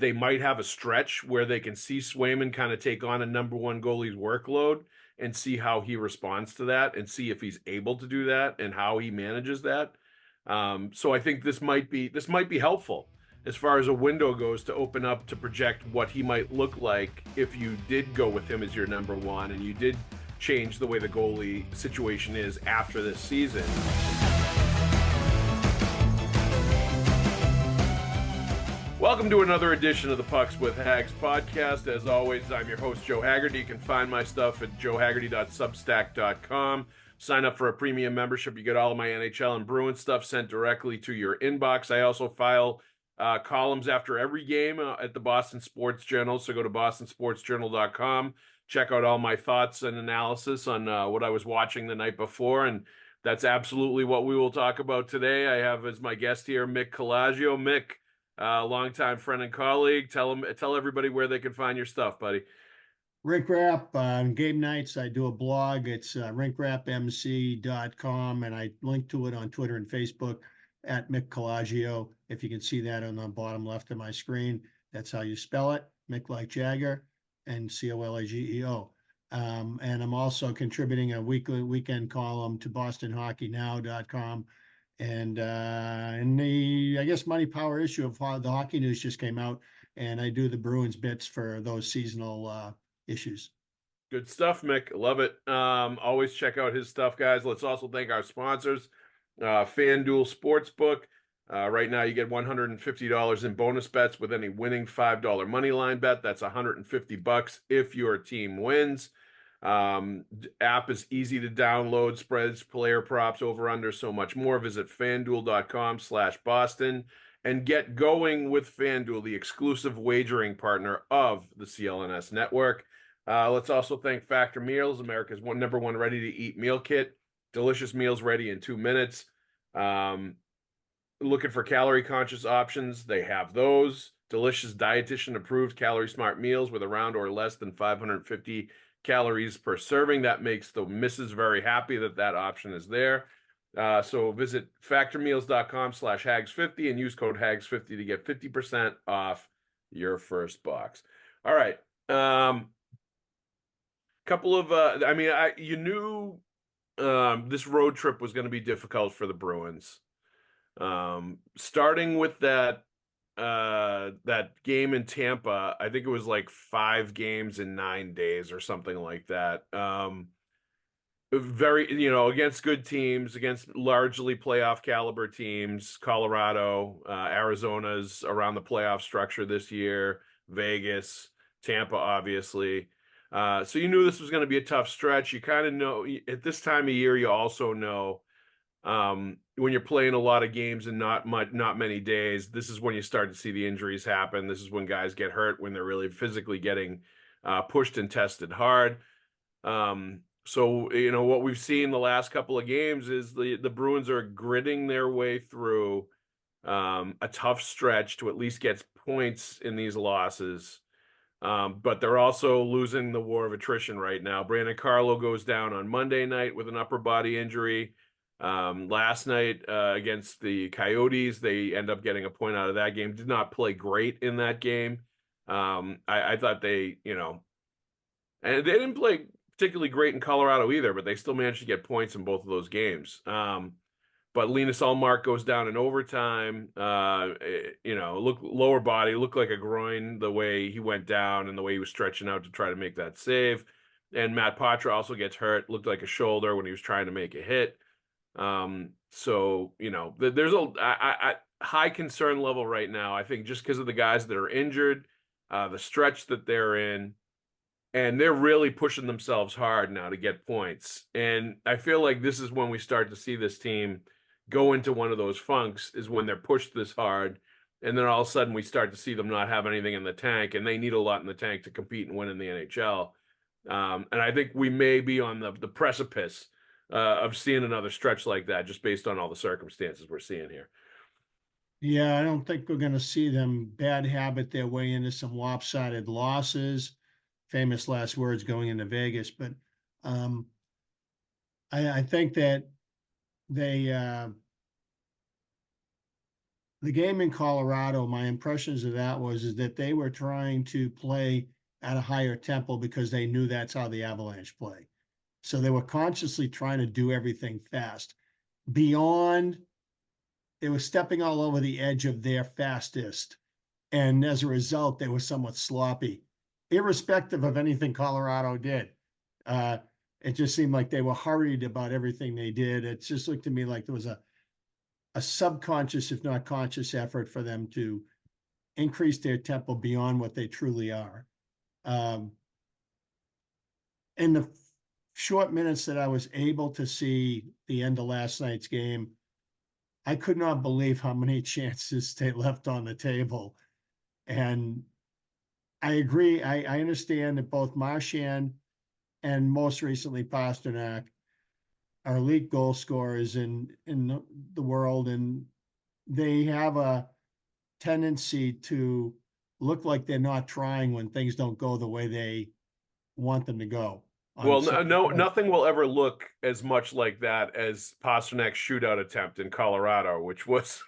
they might have a stretch where they can see Swayman kind of take on a number one goalie's workload and see how he responds to that and see if he's able to do that and how he manages that. So I think this might be helpful as far as a window goes to open up to project what he might look like if you did go with him as your number one and you did change the way the goalie situation is after this season. Welcome to another edition of the Pucks with Haggs podcast. As always, I'm your host, Joe Haggerty. You can find my stuff at joehaggerty.substack.com. Sign up for a premium membership. You get all of my NHL and Bruins stuff sent directly to your inbox. I also file columns after every game at the Boston Sports Journal. So go to bostonsportsjournal.com. Check out all my thoughts and analysis on what I was watching the night before. And that's absolutely what we will talk about today. I have as my guest here, Mick Colageo. Mick, longtime friend and colleague. Tell everybody where they can find your stuff, buddy. Rink Wrap on game nights. I do a blog. It's rinkwrapmc.com, and I link to it on Twitter and Facebook at Mick Colageo. If you can see that on the bottom left of my screen, that's how you spell it. Mick like Jagger and Colageo. And I'm also contributing a weekend column to BostonHockeyNow.com. And in the, I guess, Money Power issue of the Hockey News just came out, and I do the Bruins bits for those seasonal issues. Good stuff, Mick. Love it. Always check out his stuff, guys. Let's also thank our sponsors, FanDuel Sportsbook. Right now, you get $150 in bonus bets with any winning $5 money line bet. That's $150 if your team wins. App is easy to download, spreads, player props, over under, so much more. Visit fanduel.com/Boston and get going with FanDuel, the exclusive wagering partner of the CLNS network. Let's also thank Factor Meals, America's number one ready to eat meal kit. Delicious meals ready in 2 minutes. Looking for calorie conscious options? They have those. Delicious dietitian approved calorie smart meals with around or less than 550 calories per serving. That makes the missus very happy that option is there. So visit factormeals.com/Hags50 and use code Hags50 to get 50% off your first box. All right. Couple of, you knew this road trip was going to be difficult for the Bruins. Starting with that game in Tampa, I think it was like 5 games in 9 days or something like that. Very, against good teams, against largely playoff caliber teams, Colorado, Arizona's around the playoff structure this year, Vegas, Tampa, obviously. So you knew this was going to be a tough stretch. You kind of know at this time of year, you also know when you're playing a lot of games and not many days, this is when you start to see the injuries happen. This is when guys get hurt, when they're really physically getting pushed and tested hard. So, what we've seen the last couple of games is the Bruins are gritting their way through a tough stretch to at least get points in these losses. But they're also losing the war of attrition right now. Brandon Carlo goes down on Monday night with an upper body injury. Last night against the Coyotes, they end up getting a point out of that game. Did not play great in that game. I thought they, and they didn't play particularly great in Colorado either, but they still managed to get points in both of those games. But Linus Ullmark goes down in overtime. Lower body, looked like a groin the way he went down and the way he was stretching out to try to make that save. And Matt Patra also gets hurt. Looked like a shoulder when he was trying to make a hit. So there's a high concern level right now. I think just because of the guys that are injured, the stretch that they're in, and they're really pushing themselves hard now to get points. And I feel like this is when we start to see this team go into one of those funks, is when they're pushed this hard. And then all of a sudden we start to see them not have anything in the tank, and they need a lot in the tank to compete and win in the NHL. And I think we may be on the precipice of seeing another stretch like that, just based on all the circumstances we're seeing here. Yeah, I don't think we're going to see them bad habit their way into some lopsided losses. Famous last words going into Vegas, but I think that they the game in Colorado, my impressions of that is that they were trying to play at a higher tempo because they knew that's how the Avalanche play. So they were consciously trying to do everything fast. Beyond, they were stepping all over the edge of their fastest. And as a result, they were somewhat sloppy, irrespective of anything Colorado did. Uh, it just seemed like they were hurried about everything they did. It just looked to me like there was a subconscious, if not conscious, effort for them to increase their tempo beyond what they truly are. In the short minutes that I was able to see the end of last night's game, I could not believe how many chances they left on the table. And I agree. I understand that both Marchand and most recently Pasternak are elite goal scorers in the world, and they have a tendency to look like they're not trying when things don't go the way they want them to go. Well, no, nothing will ever look as much like that as Pasternak's shootout attempt in Colorado, which was,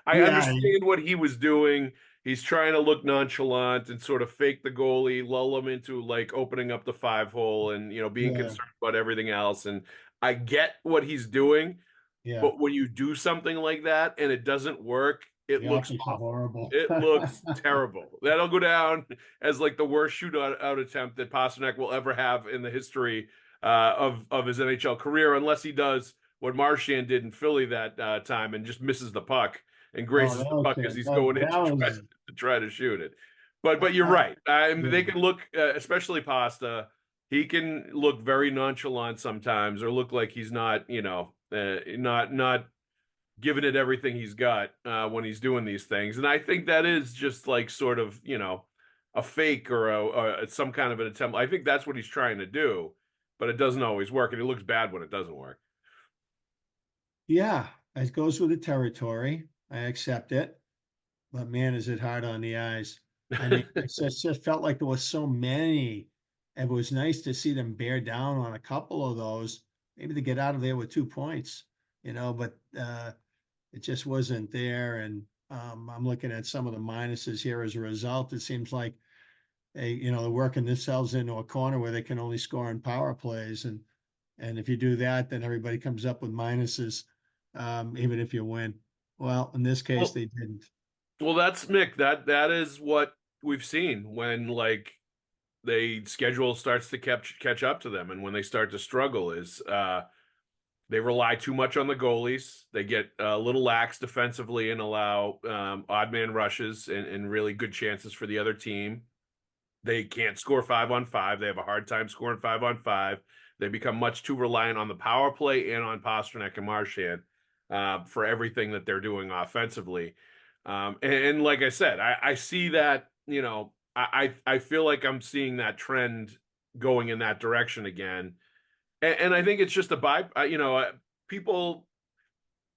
I understand what he was doing. He's trying to look nonchalant and sort of fake the goalie, lull him into like opening up the 5-hole and, being concerned about everything else. And I get what he's doing, but when you do something like that and it doesn't work, it looks horrible. It looks terrible. That'll go down as like the worst shootout attempt that Pasternak will ever have in the history of his NHL career, unless he does what Marchand did in Philly that time and just misses the puck and graces the puck as he's going in to try to shoot it. But you're right. They can look, especially Pasta. He can look very nonchalant sometimes, or look like he's not, not giving it everything he's got when he's doing these things. And I think that is just like sort of, a fake or some kind of an attempt. I think that's what he's trying to do, but it doesn't always work. And it looks bad when it doesn't work. Yeah, it goes with the territory. I accept it. But man, is it hard on the eyes. I mean, it just felt like there was so many. It was nice to see them bear down on a couple of those, maybe to get out of there with 2 points, but it just wasn't there. And I'm looking at some of the minuses here as a result. It seems like they're working themselves into a corner where they can only score on power plays. And if you do that, then everybody comes up with minuses, even if you win. Well, in this case, they didn't. Well, that's Mick. That is what we've seen when like the schedule starts to catch up to them, and when they start to struggle is they rely too much on the goalies. They get a little lax defensively and allow odd man rushes and really good chances for the other team. They can't score 5-on-5. They have a hard time scoring 5-on-5. They become much too reliant on the power play and on Pasternak and Marchand for everything that they're doing offensively. And like I said, I see that, I feel like I'm seeing that trend going in that direction again. And I think it's just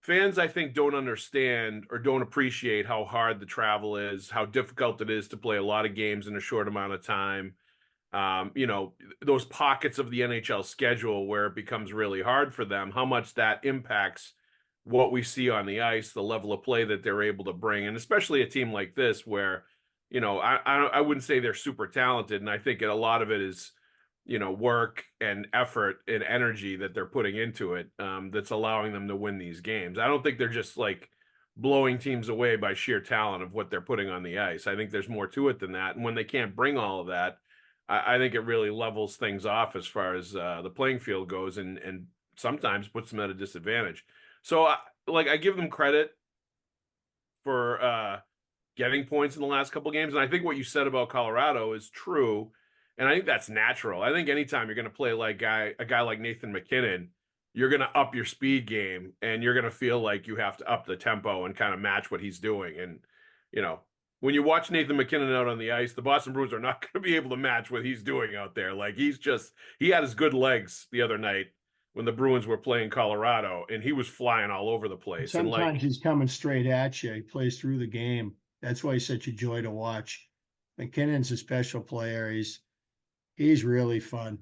fans, I think, don't understand or don't appreciate how hard the travel is, how difficult it is to play a lot of games in a short amount of time. Those pockets of the NHL schedule where it becomes really hard for them, how much that impacts what we see on the ice, the level of play that they're able to bring. And especially a team like this where, I wouldn't say they're super talented. And I think a lot of it is, work and effort and energy that they're putting into it that's allowing them to win these games. I don't think they're just like blowing teams away by sheer talent of what they're putting on the ice. I think there's more to it than that. And when they can't bring all of that, I think it really levels things off as far as the playing field goes and sometimes puts them at a disadvantage. So, I give them credit for getting points in the last couple games. And I think what you said about Colorado is true. And I think that's natural. I think anytime you're going to play like a guy like Nathan MacKinnon, you're going to up your speed game and you're going to feel like you have to up the tempo and kind of match what he's doing. And, when you watch Nathan MacKinnon out on the ice, the Boston Bruins are not going to be able to match what he's doing out there. Like he had his good legs the other night when the Bruins were playing Colorado, and he was flying all over the place. Sometimes he's coming straight at you. He plays through the game. That's why he's such a joy to watch. McKinnon's a special player. He's really fun.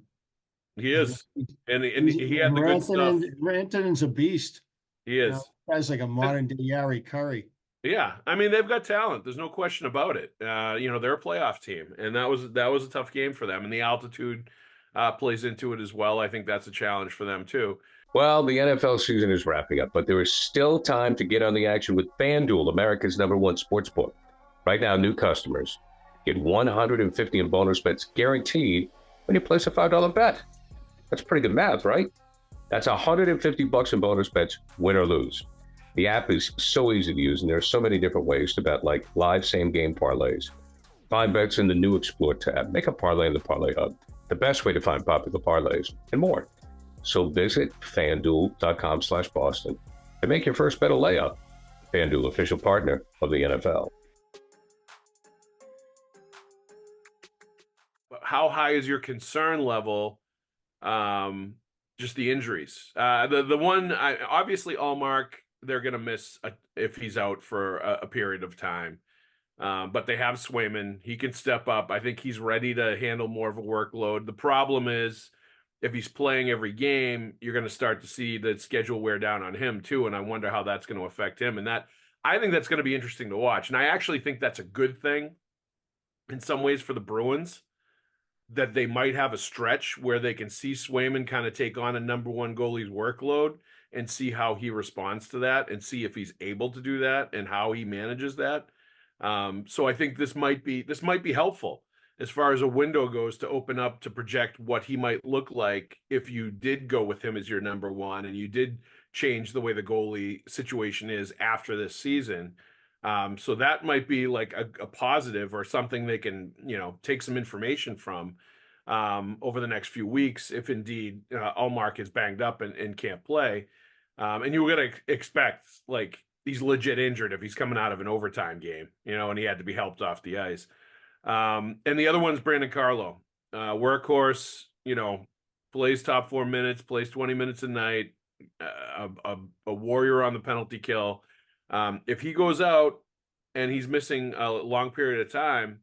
He is. And he had the good stuff. Rantanen's a beast. He is. Guy's like a modern day Yari Curry. Yeah, I mean they've got talent. There's no question about it. They're a playoff team, and that was a tough game for them, and the altitude plays into it as well. I think that's a challenge for them too. Well, the NFL season is wrapping up, but there is still time to get on the action with FanDuel, America's #1 sportsbook. Right now, new customers get 150 in bonus bets guaranteed when you place a $5 bet. That's pretty good math, right? That's $150 in bonus bets, win or lose. The app is so easy to use, and there are so many different ways to bet, like live same-game parlays. Find bets in the new Explore tab. Make a parlay in the Parlay Hub. The best way to find popular parlays, and more. So visit FanDuel.com/Boston and make your first bet a layup. FanDuel, official partner of the NFL. How high is your concern level? Just the injuries. The one, obviously, Allmark, they're going to miss if he's out for a period of time. But they have Swayman. He can step up. I think he's ready to handle more of a workload. The problem is, if he's playing every game, you're going to start to see the schedule wear down on him too. And I wonder how that's going to affect him. And I think that's going to be interesting to watch. And I actually think that's a good thing in some ways for the Bruins, that they might have a stretch where they can see Swayman kind of take on a #1 goalie's workload and see how he responds to that and see if he's able to do that and how he manages that. So I think this might be helpful as far as a window goes to open up to project what he might look like if you did go with him as your #1 and you did change the way the goalie situation is after this season. So that might be like a positive or something they can, take some information from over the next few weeks, if indeed Allmark is banged up and can't play. And you were going to expect, like, he's legit injured if he's coming out of an overtime game, and he had to be helped off the ice. And the other one's Brandon Carlo, workhorse, plays top 4 minutes, plays 20 minutes a night, a warrior on the penalty kill. If he goes out and he's missing a long period of time,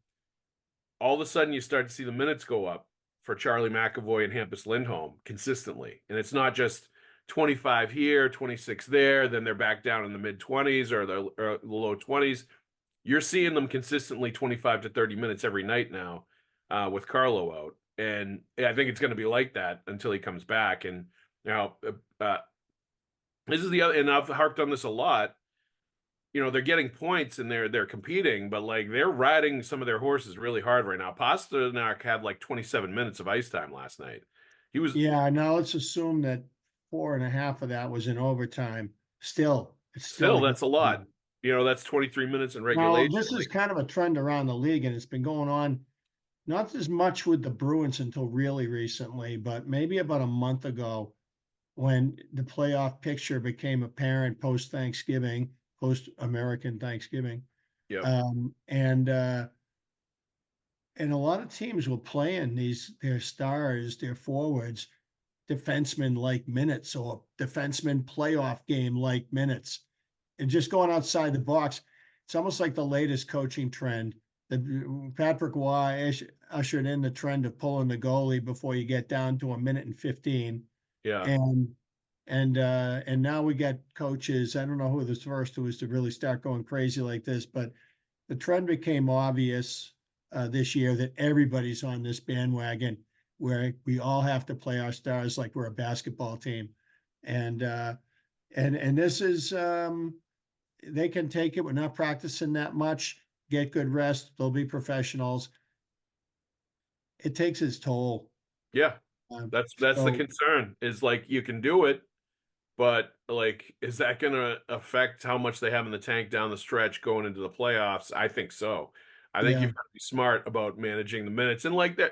all of a sudden you start to see the minutes go up for Charlie McAvoy and Hampus Lindholm consistently. And it's not just 25 here, 26 there, then they're back down in the mid-20s or the low 20s. You're seeing them consistently 25 to 30 minutes every night now with Carlo out. And I think it's going to be like that until he comes back. And this is the other, and I've harped on this a lot. They're getting points and they're competing, but like they're riding some of their horses really hard right now. Pasternak had like 27 minutes of ice time last night. He was Now let's assume that 4.5 of that was in overtime. Still, that's a lot. That's 23 minutes in regulation. Now, this is kind of a trend around the league, and it's been going on not as much with the Bruins until really recently, but maybe about a month ago when the playoff picture became apparent post-Thanksgiving, post-American Thanksgiving. Yeah. And a lot of teams were playing their stars, their forwards, defensemen like minutes, or defenseman playoff game like minutes, and just going outside the box. It's almost like the latest coaching trend that Patrick Roy ushered in, the trend of pulling the goalie before you get down to 1:15. Yeah. And now we got coaches. I don't know who the first was to really start going crazy like this, but the trend became obvious this year that everybody's on this bandwagon where we all have to play our stars like we're a basketball team. And this is, they can take it. We're not practicing that much, get good rest. They'll be professionals. It takes its toll. Yeah. That's the concern, is like, you can do it, but like, is that going to affect how much they have in the tank down the stretch going into the playoffs? I think so. I think you've got to be smart about managing the minutes. And like that,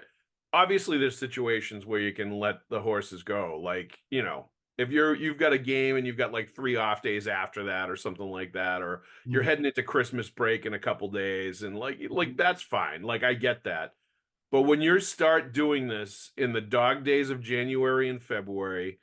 obviously there's situations where you can let the horses go. Like, if you've got a game and you've got like 3 off days after that or something like that, or you're heading into Christmas break in a couple days, and like that's fine. Like, I get that. But when you start doing this in the dog days of January and February,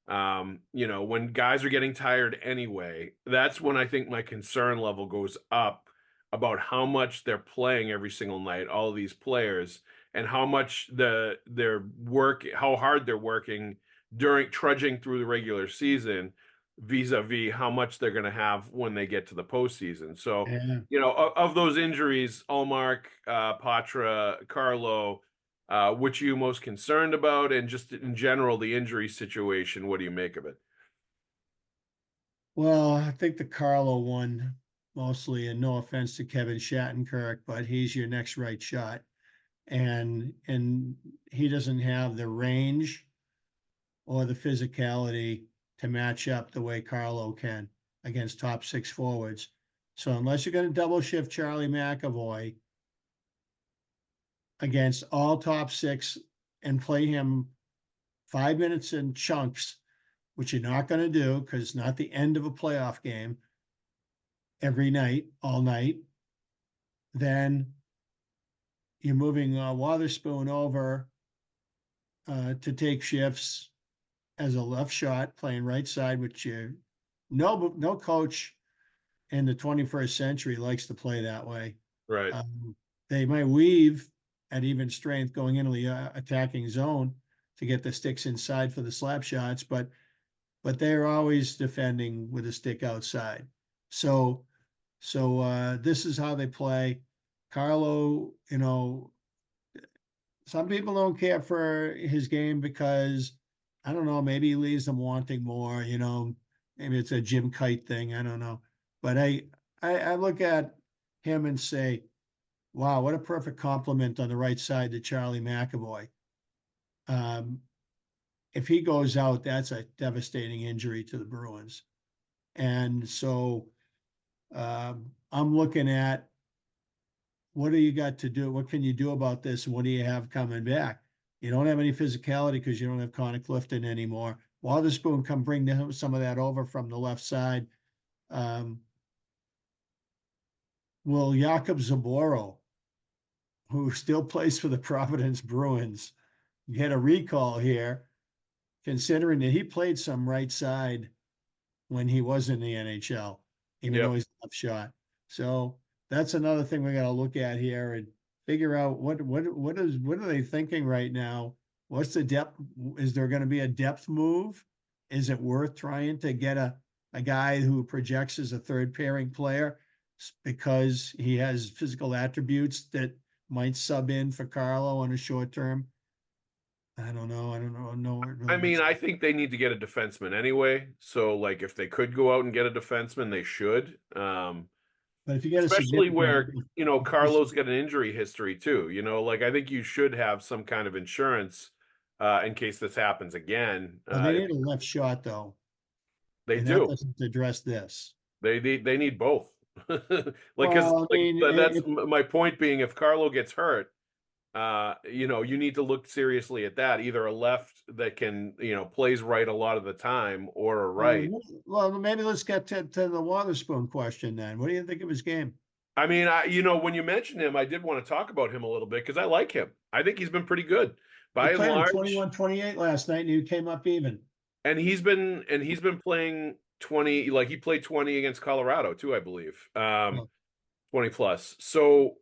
when guys are getting tired anyway, that's when I think my concern level goes up about how much they're playing every single night, all of these players, and how much how hard they're working during trudging through the regular season. vis-a-vis how much they're going to have when they get to the postseason. So, Yeah. of those injuries, Allmark, Patra, Carlo, which are you most concerned about? And just in general, the injury situation, what do you make of it? Well, I think the Carlo one mostly, and no offense to Kevin Shattenkirk, but he's your next right shot. And he doesn't have the range or the physicality to match up the way Carlo can against top six forwards. So unless you're going to double shift Charlie McAvoy against all top six and play him 5 minutes in chunks, which you're not going to do because it's not the end of a playoff game every night, all night, then you're moving Wotherspoon over to take shifts as a left shot, playing right side, which no coach in the 21st century likes to play that way. Right. They might weave at even strength going into the attacking zone to get the sticks inside for the slap shots, but they're always defending with a stick outside. So this is how they play. Carlo, some people don't care for his game because I don't know, maybe he leaves them wanting more, maybe it's a Jim Kite thing. I don't know. But I look at him and say, wow, what a perfect compliment on the right side to Charlie McAvoy. If he goes out, that's a devastating injury to the Bruins. And so I'm looking at what do you got to do? What can you do about this? And what do you have coming back? You don't have any physicality because you don't have Connor Clifton anymore. Wotherspoon come bring some of that over from the left side. Will Jakub Zaboro, who still plays for the Providence Bruins, get a recall here, considering that he played some right side when he was in the NHL, even though he's left shot. So that's another thing we got to look at here and figure out what are they thinking right now? What's the depth? Is there going to be a depth move? Is it worth trying to get a guy who projects as a third pairing player because he has physical attributes that might sub in for Carlo on a short term? I don't know. I mean, I think they need to get a defenseman anyway. So, like, if they could go out and get a defenseman, they should. But if you get especially where Carlo's got an injury history too. Like I think you should have some kind of insurance in case this happens again. Well, they need a left shot though. They and do. That doesn't address this. They need both. That's my point being, if Carlo gets hurt, you need to look seriously at that. Either a left that can, plays right a lot of the time, or a right. Well, maybe let's get to the Wotherspoon question then. What do you think of his game? I mean, when you mentioned him, I did want to talk about him a little bit because I like him. I think he's been pretty good. By and large, 21-28 last night, and he came up even. And he's been playing 20, like he played 20 against Colorado too, I believe. 20 plus. So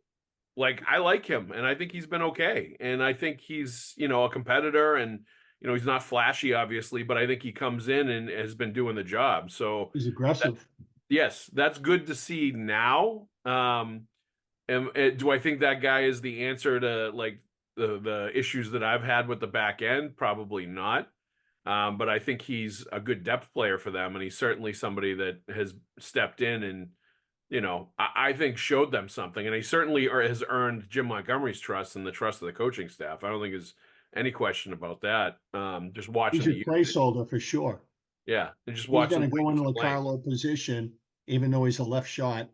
like I like him and I think he's been okay. And I think he's, a competitor and he's not flashy obviously, but I think he comes in and has been doing the job. So he's aggressive. Yes, that's good to see now. And do I think that guy is the answer to like the issues that I've had with the back end? Probably not. But I think he's a good depth player for them, and he's certainly somebody that has stepped in and, I think showed them something. And he certainly has earned Jim Montgomery's trust and the trust of the coaching staff. I don't think there's any question about that. Just watching he's a placeholder for sure. Yeah, and just watching. He's going to go into the Carlo position, even though he's a left shot.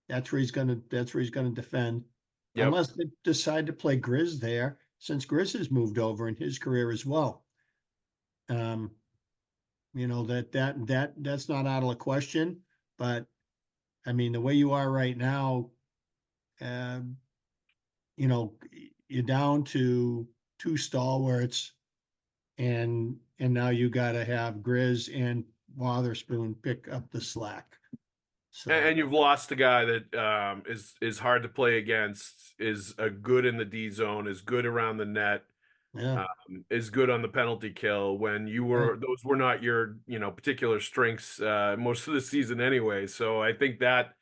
That's where he's going to defend. Yep. Unless they decide to play Grizz there, since Grizz has moved over in his career as well. That's not out of the question. But I mean, the way you are right now, you're down to two stalwarts, and now you got to have Grizz and Wotherspoon pick up the slack. So. And you've lost a guy that is hard to play against, is good in the D zone, is good around the net. Yeah. is good on the penalty kill when those were not your, particular strengths most of the season anyway. So I think that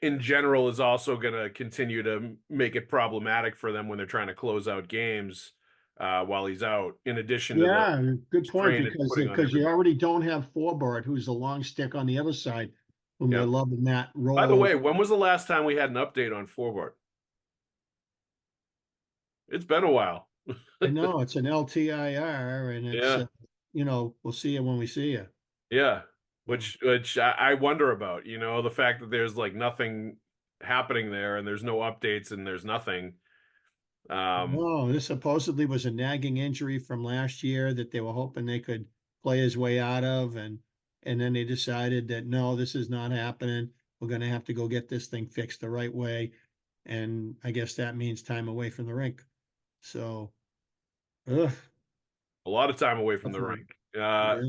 in general is also going to continue to make it problematic for them when they're trying to close out games while he's out, in addition to the Yeah, good point, strain it's because putting on because you everybody. already don't have Forbort, who's the long stick on the other side, whom they Yeah. love in that By the role. way, when was the last time we had an update on forward? It's been a while. I know it's an LTIR, and it's Yeah. we'll see you when we see you. Yeah. So, Which I wonder about, the fact that there's like nothing happening there and there's no updates and there's nothing. no, this supposedly was a nagging injury from last year that they were hoping they could play his way out of, and then they decided that no, this is not happening. We're going to have to go get this thing fixed the right way, and I guess that means time away from the rink. So, ugh, A lot of time away from the definitely. rink. Yeah.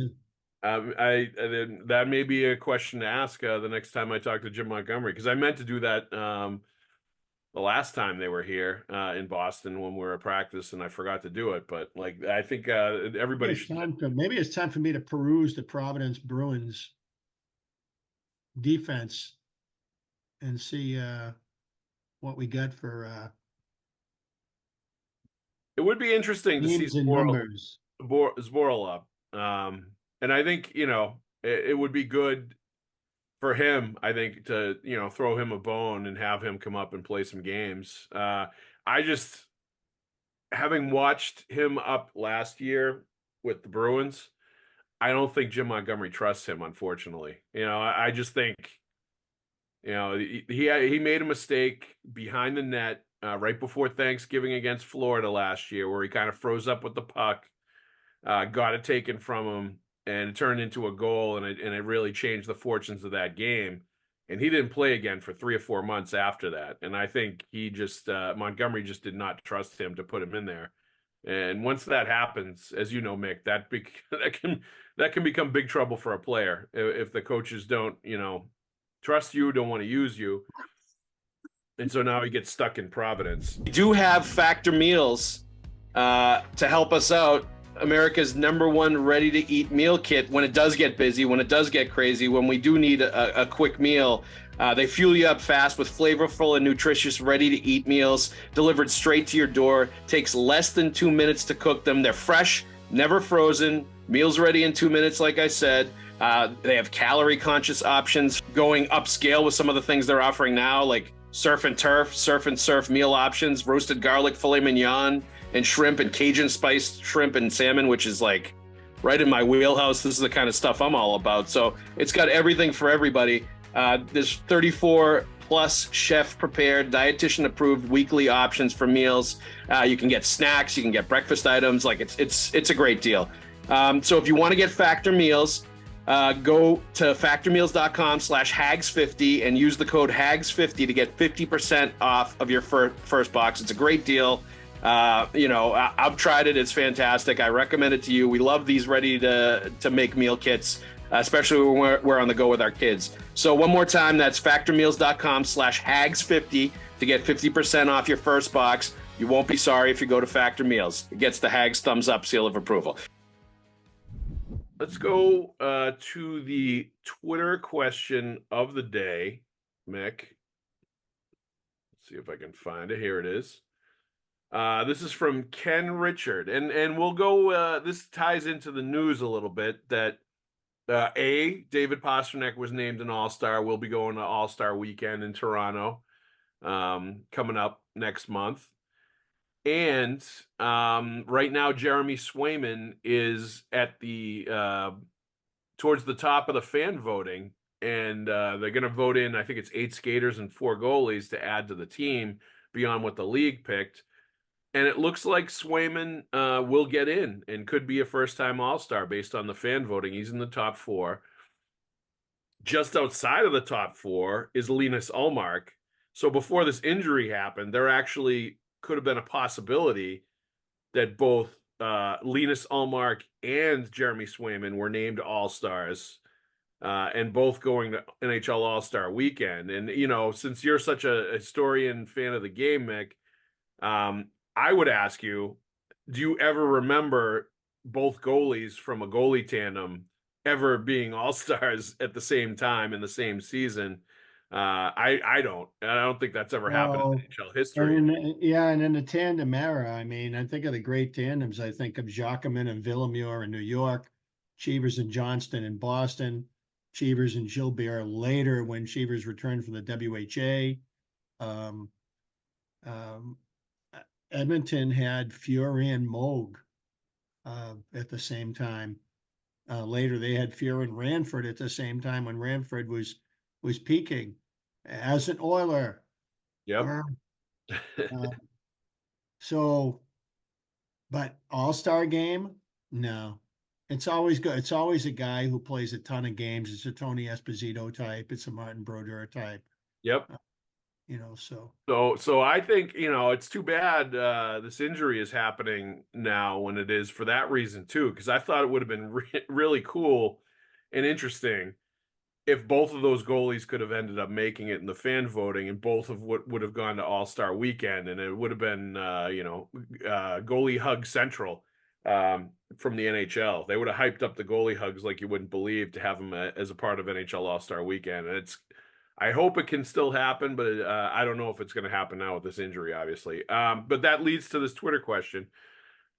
That may be a question to ask the next time I talk to Jim Montgomery, because I meant to do that the last time they were here in Boston when we were at practice, and I forgot to do it. But like, I think everybody should. Maybe it's time for me to peruse the Providence Bruins defense and see what we got for It would be interesting to see names and numbers. Zboril up, and I think it would be good for him, I think, to throw him a bone and have him come up and play some games. I just, having watched him up last year with the Bruins, I don't think Jim Montgomery trusts him, unfortunately. I just think he made a mistake behind the net right before Thanksgiving against Florida last year, where he kind of froze up with the puck, got it taken from him, and it turned into a goal, and it really changed the fortunes of that game. And he didn't play again for 3 or 4 months after that. And I think he just Montgomery just did not trust him to put him in there. And once that happens, as you know, Mick, that can become big trouble for a player if the coaches don't trust you, don't want to use you. And so now he gets stuck in Providence. We do have Factor Meals to help us out. America's #1 ready-to-eat meal kit when it does get busy, when it does get crazy, when we do need a quick meal. They fuel you up fast with flavorful and nutritious ready-to-eat meals delivered straight to your door. Takes less than 2 minutes to cook them. They're fresh, never frozen. Meals ready in 2 minutes, like I said. They have calorie-conscious options, going upscale with some of the things they're offering now, like surf and surf meal options, roasted garlic filet mignon, and shrimp and Cajun spiced shrimp and salmon, which is like right in my wheelhouse. This is the kind of stuff I'm all about. So it's got everything for everybody. There's 34 plus chef prepared, dietitian approved weekly options for meals. You can get snacks, you can get breakfast items. Like it's a great deal. So if you want to get Factor Meals, go to factormeals.com/Haggs50 and use the code Haggs50 to get 50% off of your first box. It's a great deal. I've tried it. It's fantastic. I recommend it to you. We love these ready to make meal kits, especially when we're on the go with our kids. So one more time, that's factormeals.com/Haggs50 to get 50% off your first box. You won't be sorry if you go to Factor Meals. It gets the Haggs thumbs up seal of approval. Let's go to the Twitter question of the day, Mick. Let's see if I can find it. Here it is. This is from Ken Richard, and we'll go. This ties into the news a little bit that David Pastrnak was named an All-Star. We'll be going to All-Star Weekend in Toronto coming up next month. And right now, Jeremy Swayman is at the towards the top of the fan voting, and they're going to vote in. I think it's 8 skaters and 4 goalies to add to the team beyond what the league picked. And it looks like Swayman will get in and could be a first-time All-Star based on the fan voting. He's in the top 4. Just outside of the top 4 is Linus Ullmark. So before this injury happened, there actually could have been a possibility that both Linus Ullmark and Jeremy Swayman were named All-Stars and both going to NHL All-Star Weekend. And, since you're such a historian fan of the game, Mick, I would ask you, do you ever remember both goalies from a goalie tandem ever being all-stars at the same time in the same season? I don't. I don't think that's ever happened in Oh, NHL history. and yeah, and in the tandem era, I mean, I think of the great tandems. I think of Jacquemin and Villemure in New York, Cheevers and Johnston in Boston, Cheevers and Gilbert later when Cheevers returned from the WHA. Um, um, Edmonton had Fury and Moog at the same time. Later, they had Fury and Ranford at the same time when Ranford was peaking as an Oiler. Yep. Uh, so, but All-Star game, no. It's always good. It's always a guy who plays a ton of games. It's a Tony Esposito type. It's a Martin Brodeur type. Yep. So. So I think, it's too bad this injury is happening now when it is for that reason too, because I thought it would have been really cool and interesting if both of those goalies could have ended up making it in the fan voting, and both of what would have gone to All-Star Weekend, and it would have been goalie hug central from the NHL. They would have hyped up the goalie hugs like you wouldn't believe to have them as a part of NHL All-Star Weekend. And I hope it can still happen, but I don't know if it's going to happen now with this injury, obviously. But that leads to this Twitter question,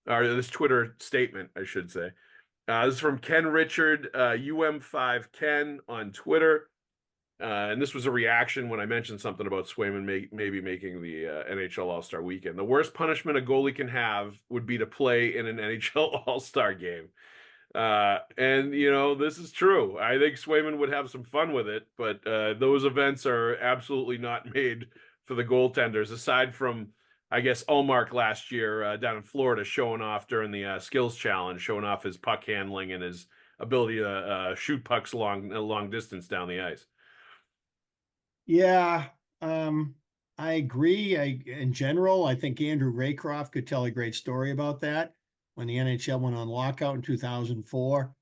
or this Twitter statement, I should say. This is from Ken Richard, UM5Ken on Twitter. And this was a reaction when I mentioned something about Swayman maybe making the NHL All-Star Weekend. The worst punishment a goalie can have would be to play in an NHL All-Star Game. And this is true. I think Swayman would have some fun with it, but those events are absolutely not made for the goaltenders, aside from, I guess, Allmark last year down in Florida showing off during the skills challenge, showing off his puck handling and his ability to shoot pucks long distance down the ice. Yeah, I agree. In general, I think Andrew Raycroft could tell a great story about that. When the NHL went on lockout in 2004,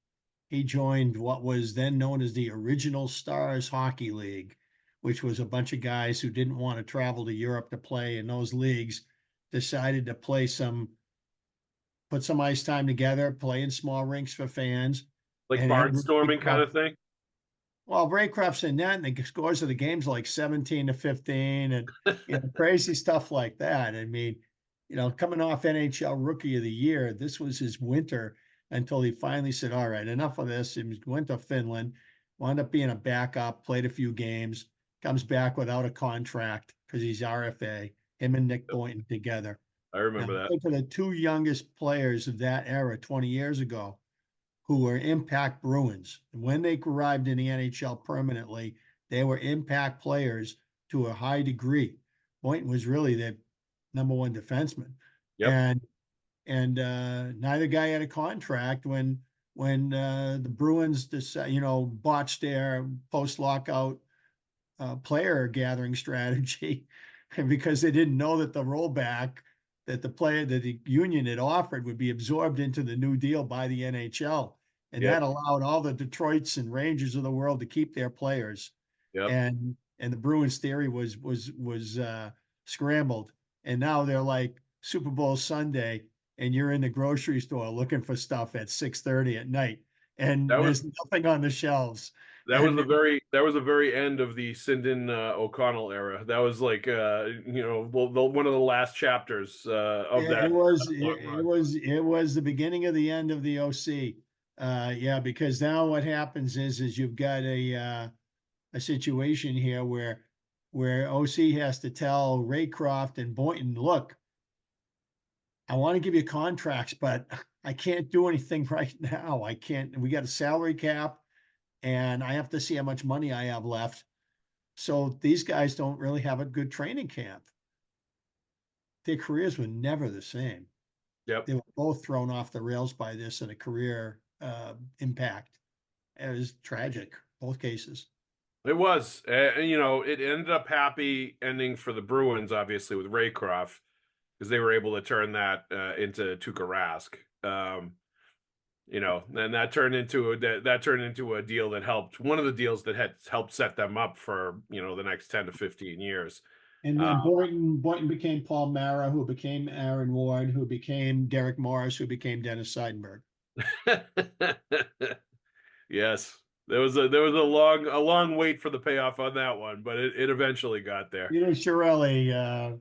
he joined what was then known as the Original Stars Hockey League, which was a bunch of guys who didn't want to travel to Europe to play in those leagues, decided to put some ice time together, play in small rinks for fans. Like And barnstorming kind of thing? Well, Raycroft's in that, and the scores of the games like 17-15, and crazy stuff like that. I mean, coming off NHL Rookie of the Year, this was his winter until he finally said, "All right, enough of this." He went to Finland, wound up being a backup, played a few games, comes back without a contract because he's RFA. Him and Nick Pointon together. I remember that. I think for the two youngest players of that era, 20 years ago, who were impact Bruins. And when they arrived in the NHL permanently, they were impact players to a high degree. Pointon was really the number one defenseman. Yep. And neither guy had a contract when the Bruins botched their post-lockout player gathering strategy because they didn't know that the rollback that the union had offered would be absorbed into the new deal by the NHL. And Yep. that allowed all the Detroits and Rangers of the world to keep their players. Yep. And the Bruins theory was scrambled. And now they're like Super Bowl Sunday, and you're in the grocery store looking for stuff at 6:30 at night, and there's nothing on the shelves. That was the very end of the Sinden O'Connell era. That was like one of the last chapters of that. It was the beginning of the end of the OC. Because now what happens is you've got a situation here where OC has to tell Raycroft and Pointon, look, I want to give you contracts, but I can't do anything right now. I can't. We got a salary cap, and I have to see how much money I have left. So these guys don't really have a good training camp. Their careers were never the same. Yep. They were both thrown off the rails by this in a career impact. It was tragic, both cases. It was. It ended up happy ending for the Bruins, obviously, with Raycroft, because they were able to turn that into Tuukka Rask. And that turned into a deal that helped, one of the deals that had helped set them up for the next 10 to 15 years. And then Boynton became Paul Mara, who became Aaron Ward, who became Derek Morris, who became Dennis Seidenberg. Yes, there was a long wait for the payoff on that one, but it eventually got there. You know, Chiarelli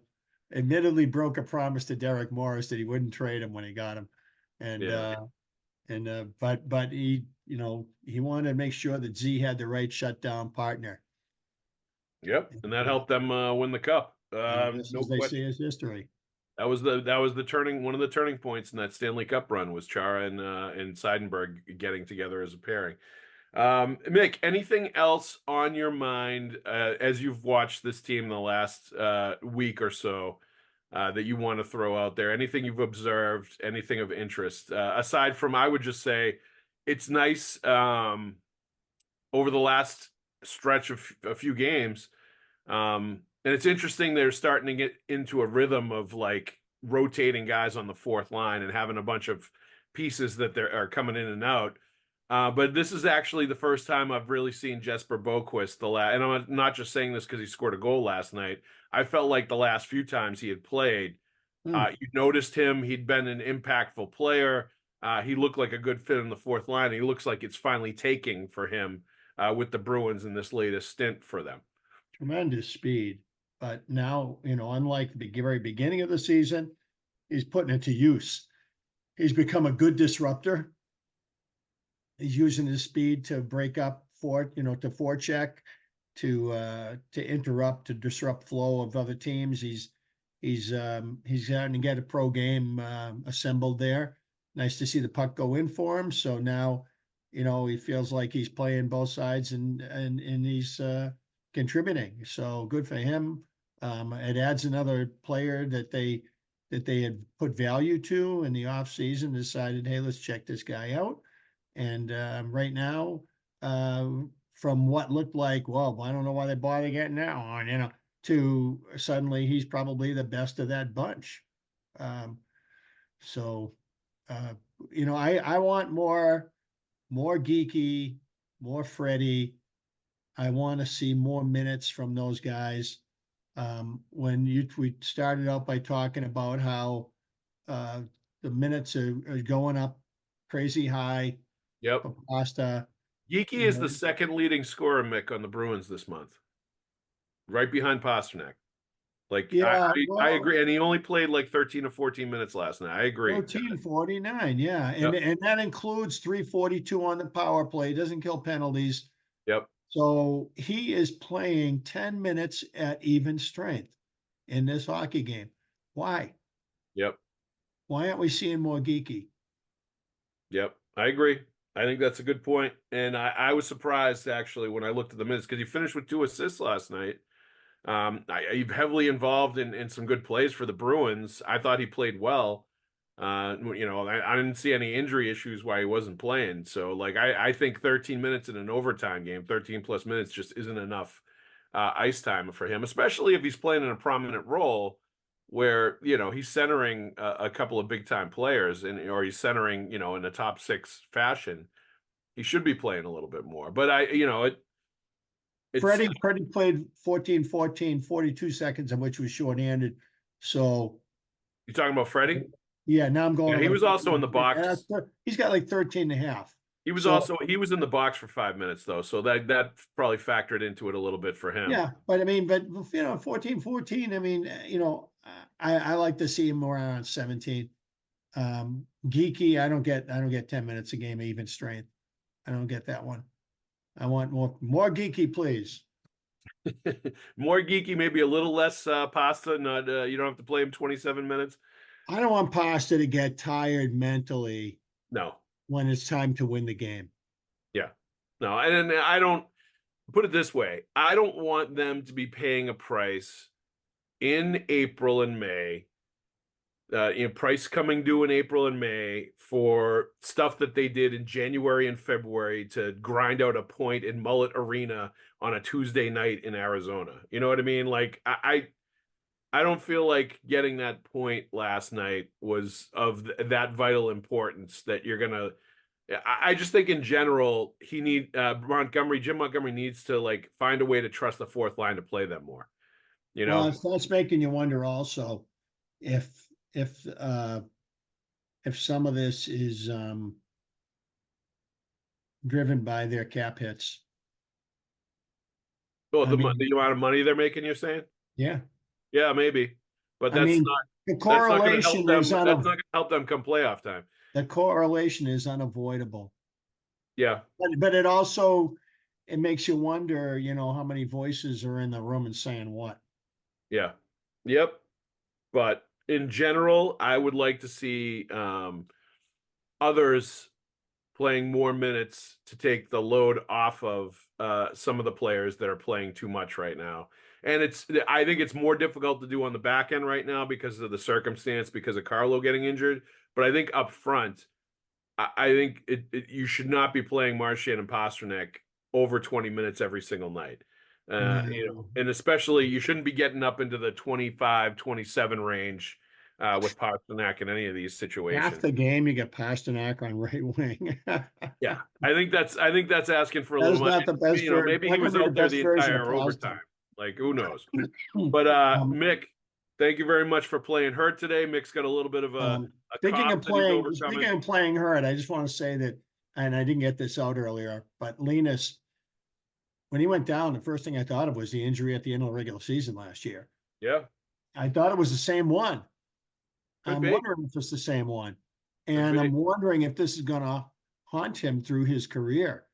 admittedly broke a promise to Derek Morris that he wouldn't trade him when he got him, but he, you know, he wanted to make sure that Z had the right shutdown partner. Yep, and that helped them win the cup. As No they question. say, is history. That was one of the turning points in that Stanley Cup run was Chara and Seidenberg getting together as a pairing. Mick, anything else on your mind as you've watched this team the last week or so that you want to throw out there? Anything you've observed? Anything of interest? Aside from, I would just say it's nice over the last stretch of a few games. And it's interesting they're starting to get into a rhythm of like rotating guys on the fourth line and having a bunch of pieces that are coming in and out. But this is actually the first time I've really seen Jesper Boquist and I'm not just saying this because he scored a goal last night. I felt like the last few times he had played, you noticed him. He'd been an impactful player. He looked like a good fit in the fourth line. He looks like it's finally taking for him with the Bruins in this latest stint for them. Tremendous speed. But now, you know, unlike the very beginning of the season, he's putting it to use. He's become a good disruptor. He's using his speed to break up to forecheck, to interrupt, to disrupt flow of other teams. He's starting to get a pro game assembled there. Nice to see the puck go in for him. So now, you know, he feels like he's playing both sides and he's contributing. So good for him. It adds another player that they had put value to in the off season, decided, hey, let's check this guy out. And right now, from what looked like, well, I don't know why they bother getting that on, you know, to suddenly he's probably the best of that bunch. You know, I want more Geeky, more Freddie. I want to see more minutes from those guys. We started out by talking about how the minutes are going up crazy high. Yep. Pasta. Geeky is the second leading scorer, Mick, on the Bruins this month, right behind Pasternak. Like, yeah, I agree. And he only played like 13 or 14 minutes last night. I agree. 13:49, yeah. And that includes 3:42 on the power play. Doesn't kill penalties. Yep. So he is playing 10 minutes at even strength in this hockey game. Why? Yep. Why aren't we seeing more Geeky? Yep, I agree. I think that's a good point. And I was surprised, actually, when I looked at the minutes, because he finished with 2 assists last night. He's heavily involved in some good plays for the Bruins. I thought he played well. You know, I didn't see any injury issues why he wasn't playing. So, like, I think 13 minutes in an overtime game, 13 plus minutes just isn't enough ice time for him, especially if he's playing in a prominent role where, you know, he's centering a couple of big time players or he's centering, you know, in a top 6 fashion. He should be playing a little bit more. But Freddie played 14-14, 42 seconds of which was shorthanded. So you talking about Freddie? Yeah, now I'm going. Yeah, he was also in the box. He's got like 13 and a half. He was he was in the box for 5 minutes though, so that probably factored into it a little bit for him. Yeah, but I mean, you know, 14-14. I mean, you know, I like to see him more around 17. Geeky, I don't get 10 minutes a game even strength. I don't get that one. I want more Geeky, please. More Geeky, maybe a little less Pasta. Not you don't have to play him 27 minutes. I don't want Pasta to get tired mentally. No. When it's time to win the game. Yeah. No, and I don't put it this way. I don't want them to be paying a price in April and May. You know, price coming due in April and May for stuff that they did in January and February to grind out a point in Mullet Arena on a Tuesday night in Arizona. You know what I mean? Like I don't feel like getting that point last night was of that vital importance that you're going to – I just think in general Jim Montgomery needs to like find a way to trust the fourth line to play them more. You Well, know, that's making you wonder also if if uh if some of this is driven by their cap hits. well, I mean, the amount of money they're making, you're saying? yeah. Yeah, maybe, but I mean, the that's not going to help correlation them. is That's not going to help them come playoff time. the correlation is unavoidable. Yeah, But it also it makes you wonder, how many voices are in the room and saying what. yeah, yep. But in general, I would like to see others playing more minutes to take the load off of some of the players that are playing too much right now. And I think it's more difficult to do on the back end right now because of the circumstance, because of Carlo getting injured. But I think up front, I think you should not be playing Marchand and Pastrnak over 20 minutes every single night. No. And especially you shouldn't be getting up into the 25, 27 range with Pastrnak in any of these Half situations. the game you get Pasternak on right wing. Yeah, I think that's asking for a That's little not much. the best version. Maybe That he could was be the out there best the version of entire overtime. Pasternak. Like, who knows? But Mick, thank you very much for playing hurt today. Mick's got a little bit of a Speaking cough of that he's playing, overcoming. hurt, I just want to say that, and I didn't get this out earlier, but Linus, when he went down, the first thing I thought of was the injury at the end of the regular season last year. Yeah, I thought it was the same one. could I'm be. wondering if it's the same one. And I'm wondering if this is going to haunt him through his career.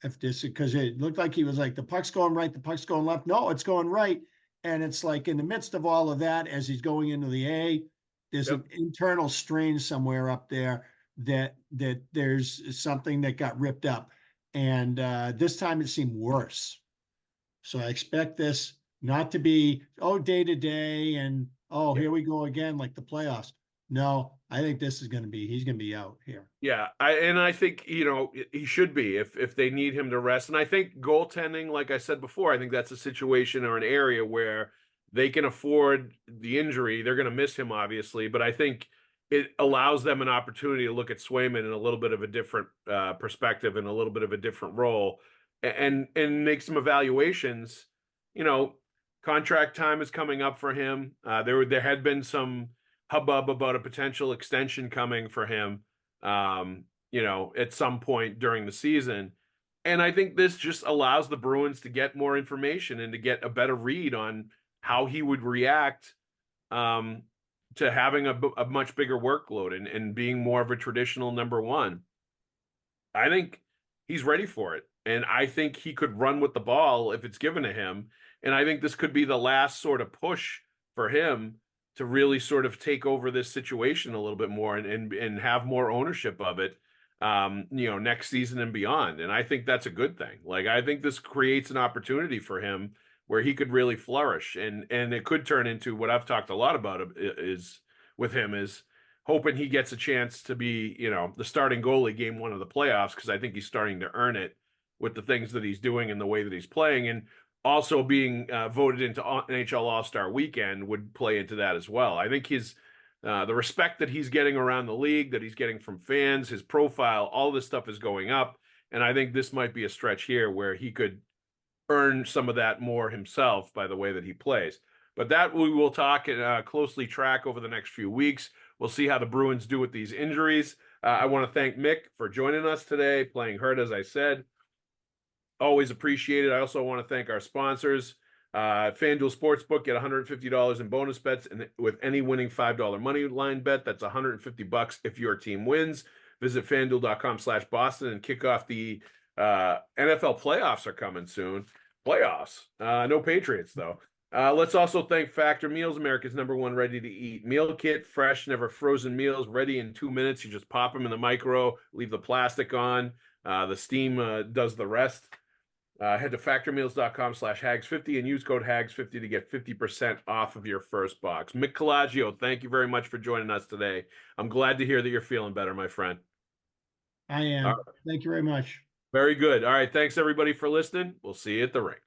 Because it looked like he was like, the puck's going right, the puck's going left. No, it's going right. And it's like in the midst of all of that, as he's going into the A, there's an internal strain somewhere up there that there's something that got ripped up. And this time it seemed worse. So I expect this not to be, day to day and, here we go again, like the playoffs. No, I think he's going to be out here. Yeah, I think he should be if they need him to rest. And I think goaltending, like I said before, I think that's a situation or an area where they can afford the injury. They're going to miss him, obviously, but I think it allows them an opportunity to look at Swayman in a little bit of a different perspective and a little bit of a different role, and make some evaluations. Contract time is coming up for him. There had been some hubbub about a potential extension coming for him, at some point during the season. And I think this just allows the Bruins to get more information and to get a better read on how he would react to having a much bigger workload and being more of a traditional number one. I think he's ready for it. And I think he could run with the ball if it's given to him. And I think this could be the last sort of push for him to really sort of take over this situation a little bit more and have more ownership of it, next season and beyond. And I think that's a good thing. Like, I think this creates an opportunity for him where he could really flourish, and it could turn into what I've talked a lot about is hoping he gets a chance to be, the starting goalie game one of the playoffs, because I think he's starting to earn it with the things that he's doing and the way that he's playing. And also being voted into NHL AllStar Weekend would play into that as well. I think the respect that he's getting around the league, that he's getting from fans, his profile, all this stuff is going up. And I think this might be a stretch here where he could earn some of that more himself by the way that he plays. But that we will talk and closely track over the next few weeks. We'll see how the Bruins do with these injuries. I want to thank Mick for joining us today, playing hurt, as I said. Always appreciate it. I also want to thank our sponsors. FanDuel Sportsbook, get $150 in bonus bets and with any winning $5 money line bet. That's $150 if your team wins. Visit FanDuel.com/Boston and kick off the NFL playoffs are coming soon. Playoffs. No Patriots, though. Let's also thank Factor Meals, America's #1 ready-to-eat meal kit. Fresh, never frozen meals, ready in 2 minutes. You just pop them in the micro, leave the plastic on. The steam does the rest. Head to factormeals.com/Haggs50 and use code Haggs50 to get 50% off of your first box. Mick Colageo, thank you very much for joining us today. I'm glad to hear that you're feeling better, my friend. I am. Thank you very much. Very good. All right. Thanks, everybody, for listening. We'll see you at the rink.